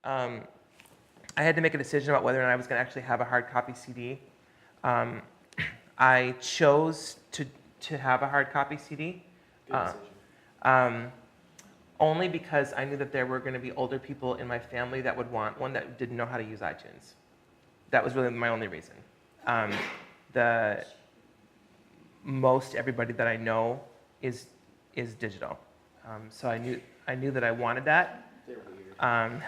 Um, I had to make a decision about whether or not I was going to actually have a hard copy CD. Um, I chose to have a hard copy CD. Good Uh, decision. um, Only because I knew that there were going to be older people in my family that would want one that didn't know how to use iTunes. That was really my only reason. The most everybody that I know is digital, so I knew that I wanted that. They're weird.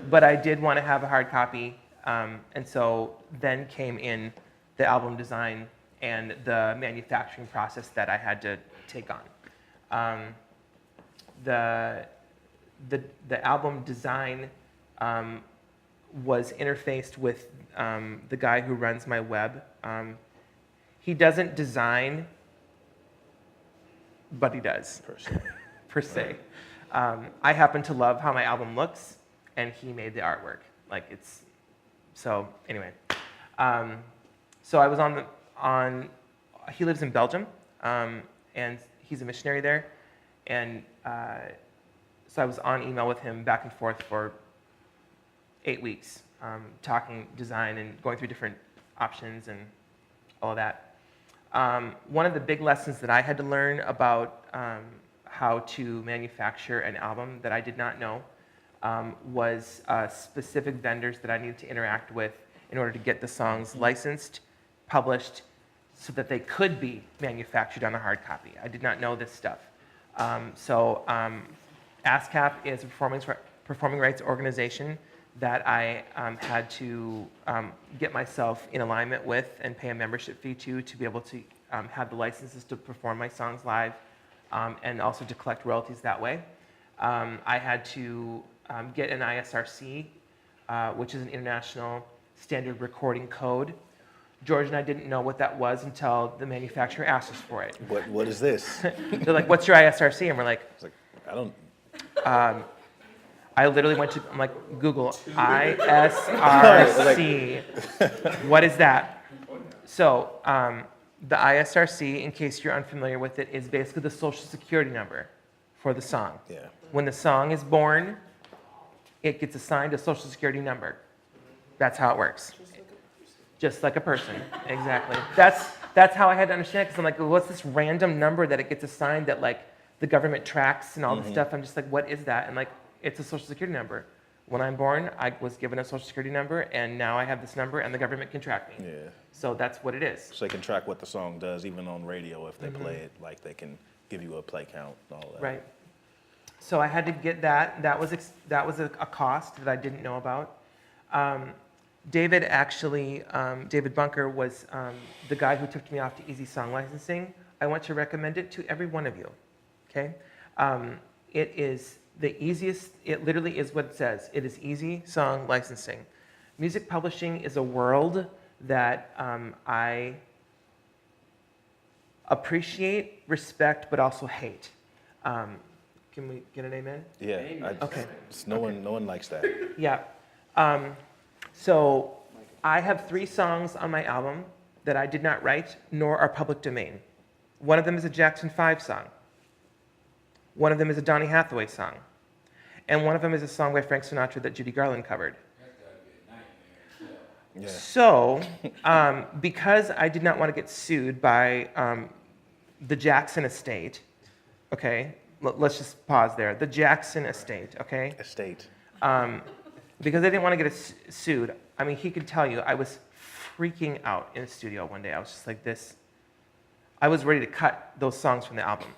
But I did want to have a hard copy, and so then came in the album design and the manufacturing process that I had to take on. The album design was interfaced with the guy who runs my web. He doesn't design, but he does, per se. I happen to love how my album looks, and he made the artwork. So anyway. So I was he lives in Belgium, and he's a missionary there. And so I was on email with him back and forth for 8 weeks, talking design and going through different options and all of that. One of the big lessons that I had to learn about how to manufacture an album that I did not know was specific vendors that I needed to interact with in order to get the songs licensed, published, so that they could be manufactured on a hard copy. I did not know this stuff. ASCAP is a performing rights organization that I had to get myself in alignment with and pay a membership fee to be able to have the licenses to perform my songs live and also to collect royalties that way. I had to get an ISRC, which is an International Standard Recording Code. George and I didn't know what that was until the manufacturer asked us for it. What is this? They're like, "What's your ISRC?" And we're like, It's like, I don't. I literally went to, I'm like, Google ISRC. What is that? So the ISRC, in case you're unfamiliar with it, is basically the social security number for the song. Yeah. When the song is born, it gets assigned a social security number. That's how it works. Just like a person, exactly. That's how I had to understand it, because I'm like, well, what's this random number that it gets assigned that like the government tracks and all this stuff? I'm just like, what is that? And like, it's a social security number. When I'm born, I was given a social security number, and now I have this number, and the government can track me. Yeah. So that's what it is. So they can track what the song does, even on radio. If they play it, like they can give you a play count and all that. Right. So I had to get that. That was a cost that I didn't know about. David Bunker was the guy who took me off to Easy Song Licensing. I want to recommend it to every one of you. Okay. It is the easiest. It literally is what it says. It is Easy Song Licensing. Music publishing is a world that I appreciate, respect, but also hate. Can we get an amen? Yeah. Okay. No one likes that. Yeah. So I have 3 songs on my album that I did not write, nor are public domain. One of them is a Jackson 5 song. One of them is a Donny Hathaway song. And one of them is a song by Frank Sinatra that Judy Garland covered. Yeah. So, because I did not want to get sued by the Jackson estate, okay, let's just pause there. The Jackson estate, okay? Estate. Because I didn't want to get sued. I mean, he could tell you, I was freaking out in the studio one day. I was just like this. I was ready to cut those songs from the album.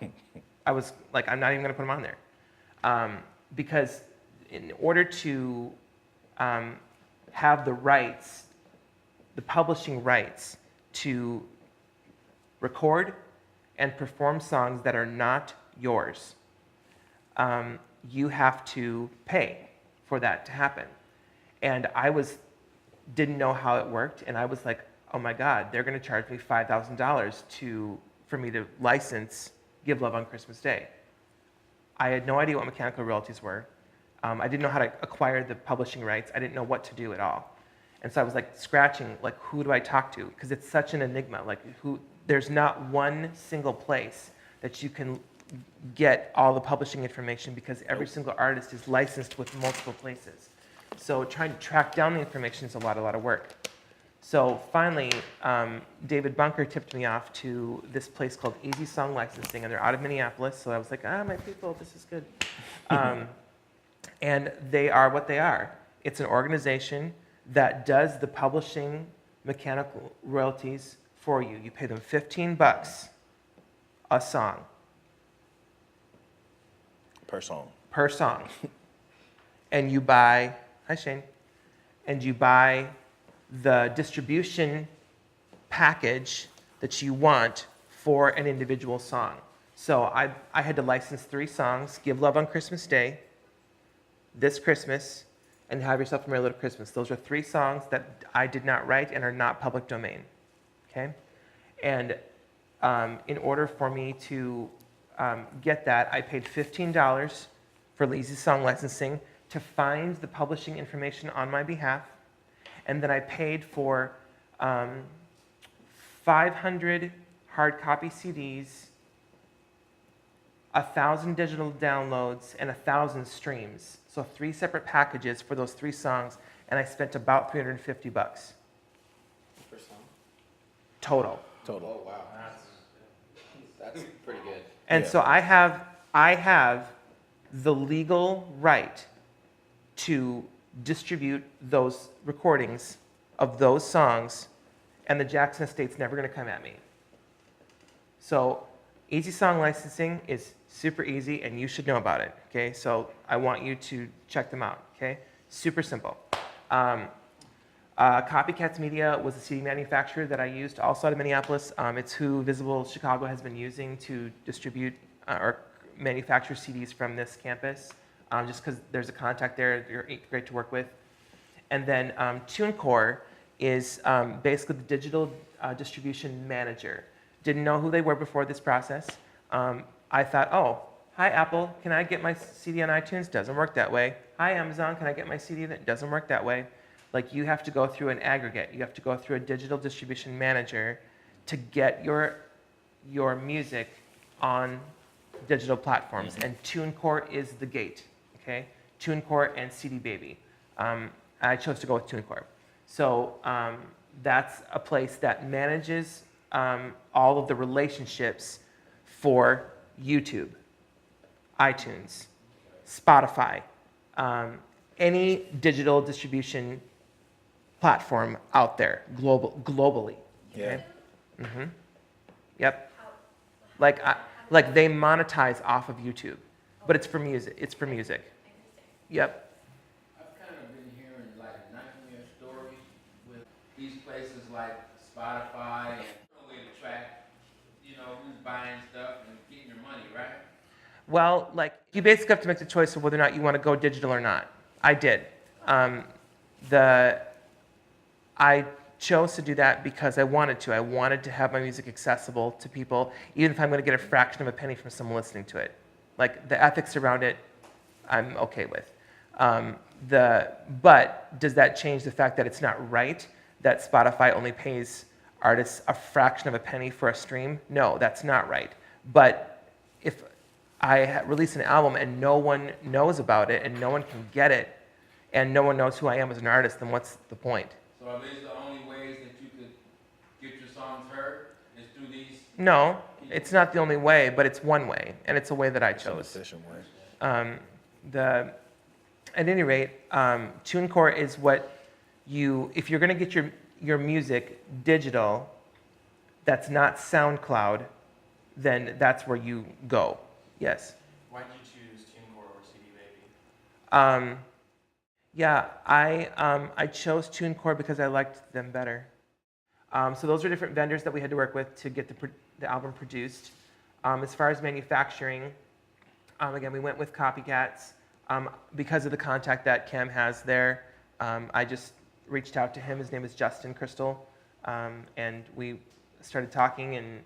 I was like, I'm not even going to put them on there. Because in order to have the rights, the publishing rights to record and perform songs that are not yours, you have to pay for that to happen. And I didn't know how it worked, and I was like, oh my God, they're going to charge me $5,000 for me to license Give Love on Christmas Day. I had no idea what mechanical royalties were. I didn't know how to acquire the publishing rights. I didn't know what to do at all. And so I was like scratching, like, who do I talk to? Because it's such an enigma. Like, there's not one single place that you can get all the publishing information, because every single artist is licensed with multiple places. So trying to track down the information is a lot of work. So finally, David Bunker tipped me off to this place called Easy Song Licensing, and they're out of Minneapolis. So I was like, my people, this is good. And they are what they are. It's an organization that does the publishing mechanical royalties for you. You pay them $15 a song. Per song. Per song. And you buy, hi Shane, and you buy the distribution package that you want for an individual song. So I had to license 3 songs, Give Love on Christmas Day, This Christmas, and Have Yourself a Merry Little Christmas. Those are 3 songs that I did not write and are not public domain, okay? And in order for me to get that, I paid $15 for Easy Song Licensing to find the publishing information on my behalf, and then I paid for 500 hard copy CDs, 1,000 digital downloads, and 1,000 streams. So 3 separate packages for those 3 songs, and I spent about $350 Per song? total. Oh, wow. That's pretty good. And Yeah. so I have the legal right to distribute those recordings of those songs, and the Jackson Estate's never going to come at me. So Easy Song Licensing is super easy, and you should know about it, okay? So I want you to check them out, okay? Super simple. Copycats Media was a CD manufacturer that I used, also out of Minneapolis. It's who Visible Chicago has been using to distribute or manufacture CDs from this campus, just because there's a contact there. They're great to work with. And then TuneCore is basically the digital distribution manager. Didn't know who they were before this process. I thought, oh, hi Apple, can I get my CD on iTunes? Doesn't work that way. Hi Amazon, can I get my CD? That doesn't work that way. Like, you have to go through an aggregate. You have to go through a digital distribution manager to get your music on digital platforms. And TuneCore is the gate, okay? TuneCore and CD Baby. I chose to go with TuneCore. So that's a place that manages all of the relationships for YouTube, iTunes, Spotify, any digital distribution platform out there globally. Okay? Yeah. Mm-hmm. Yep. Like they monetize off of YouTube, but it's for music. It's for music. Yep. I've kind of been hearing like nightmare stories with these places like Spotify and a way to track, who's buying stuff and getting your money, right? Well, like, you basically have to make the choice of whether or not you want to go digital or not. I did. I chose to do that because I wanted to. I wanted to have my music accessible to people, even if I'm going to get a fraction of a penny from someone listening to it. Like, the ethics around it, I'm okay with. But does that change the fact that it's not right that Spotify only pays artists a fraction of a penny for a stream? No, that's not right. But if I release an album and no one knows about it and no one can get it and no one knows who I am as an artist, then what's the point? So are these the only ways that you could get your songs heard? Is through these? No, it's not the only way, but it's one way, and it's a way that I It's an chose. efficient way. At any rate, TuneCore is what if you're going to get your music digital, that's not SoundCloud, then that's where you go. Yes. Why did you choose TuneCore over CD Baby? Yeah, I chose TuneCore because I liked them better. So those are different vendors that we had to work with to get the album produced. As far as manufacturing, again, we went with Copycats. Because of the contact that Cam has there, I just reached out to him. His name is Justin Crystal, and we started talking, and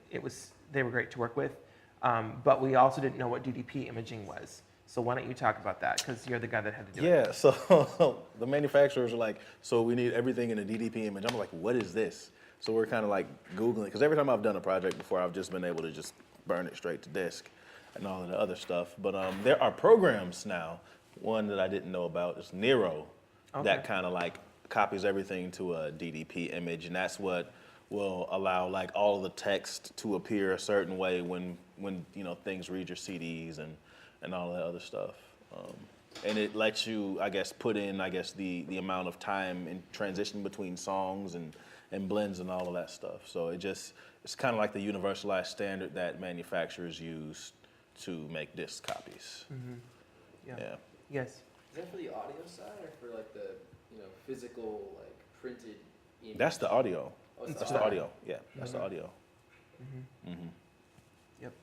they were great to work with. But we also didn't know what DDP imaging was. So why don't you talk about that? Because you're the guy that had to do it. Yeah, so the manufacturers are like, so we need everything in a DDP image. I'm like, what is this? So we're kind of like Googling, because every time I've done a project before, I've just been able to just burn it straight to disk and all of the other stuff. But there are programs now. One that I didn't know about is Nero. that kind of like copies everything to a DDP image, and that's what will allow like all of the text to appear a certain way when you know things read your CDs and all that other stuff. And it lets you, I guess, put in, I guess, the amount of time in transition between songs and blends and all of that stuff. So it's kind of like the universalized standard that manufacturers use to make disc copies. Yeah. Yeah. Yes. Is that for the audio side or for like the, physical, like printed image? That's the audio. Oh, it's That's the audio. Yeah, that's the audio. Yep.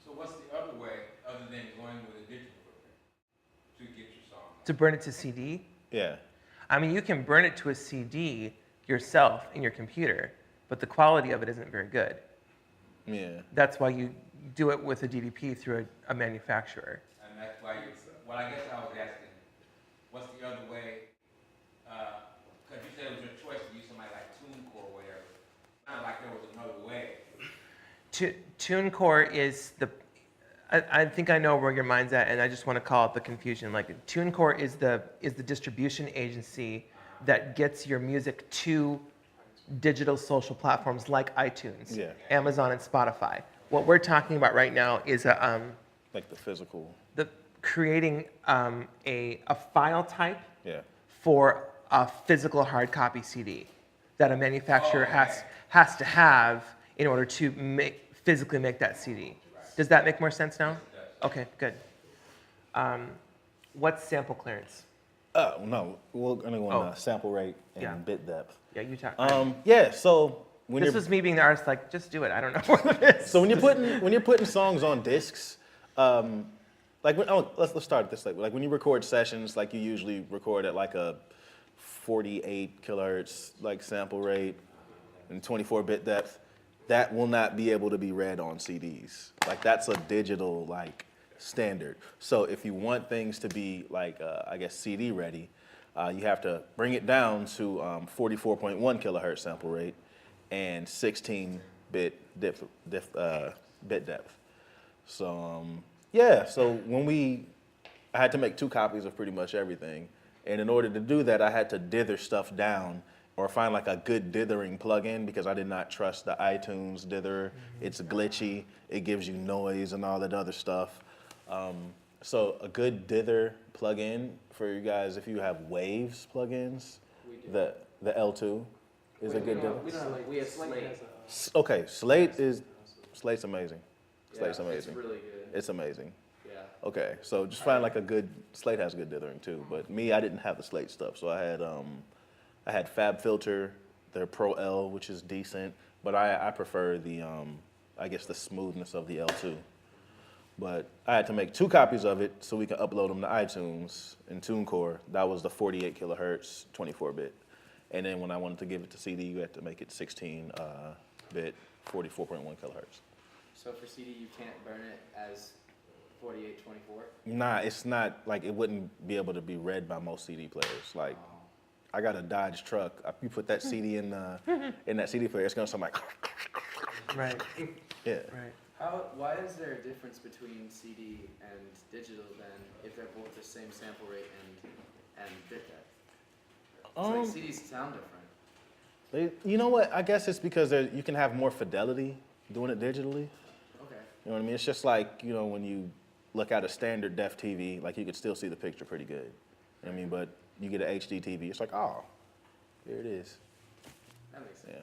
So what's the other way other than going with a digital version to get your song? To burn it to CD. Yeah. I mean, you can burn it to a CD yourself in your computer, but the quality of it isn't very good. Yeah. That's why you do it with a DDP through a manufacturer. And that's why well, I guess I was asking, what's the other way? Because you said it was your choice to use somebody like TuneCore or whatever. Not like there was another way. TuneCore is I think I know where your mind's at, and I just want to call it the confusion. Like TuneCore is the distribution agency that gets your music to digital social platforms like iTunes, Yeah. Amazon, and Spotify. What we're talking about right now is Like the physical. creating a file type Yeah. for a physical hard copy CD that a manufacturer has to have in order to physically make that CD. Does that make more sense now? Okay, good. What's sample clearance? No, we're gonna go on sample rate and Yeah. bit depth. Yeah, you talk. Yeah. So when This you're was me being the artist, like, just do it. I don't know what it is. so when you're putting songs on discs, let's start this like when you record sessions, like you usually record at like a 48 kilohertz like sample rate and 24-bit depth. That will not be able to be read on CDs. Like that's a digital like standard. So if you want things to be like I guess CD ready, you have to bring it down to 44.1 kilohertz sample rate and 16-bit bit depth. So yeah, so I had to make 2 copies of pretty much everything, and in order to do that, I had to dither stuff down or find like a good dithering plugin because I did not trust the iTunes dither. It's glitchy. It gives you noise and all that other stuff. So a good dither plugin for you guys, if you have Waves plugins, the L2 is a good dither. We have Slate. Okay, Slate's amazing. Slate's amazing. It's really good. It's amazing. Yeah. Okay, so just find like Slate has good dithering too, but me, I didn't have the Slate stuff, so I had Fab Filter, their Pro L, which is decent, but I prefer I guess the smoothness of the L2. But I had to make 2 copies of it so we can upload them to iTunes and TuneCore. That was the 48 kilohertz, 24-bit. And then when I wanted to give it to CD, you had to make it 16-bit, 44.1 kilohertz. So for CD, you can't burn it as 4824? Nah, it's not, like, it wouldn't be able to be read by most CD players. Like, I got a Dodge truck. You put that CD in that CD player, it's gonna sound like, Right. yeah. Right. Why is there a difference between CD and digital then, if they're both the same sample rate and bit depth? It's like CDs sound different. You know what? I guess it's because you can have more fidelity doing it digitally. Okay. You know what I mean? It's just like, when you look at a standard def TV, like you could still see the picture pretty good. You know what I mean? But you get an HD TV, it's like, oh, here it is. That makes sense. Yeah.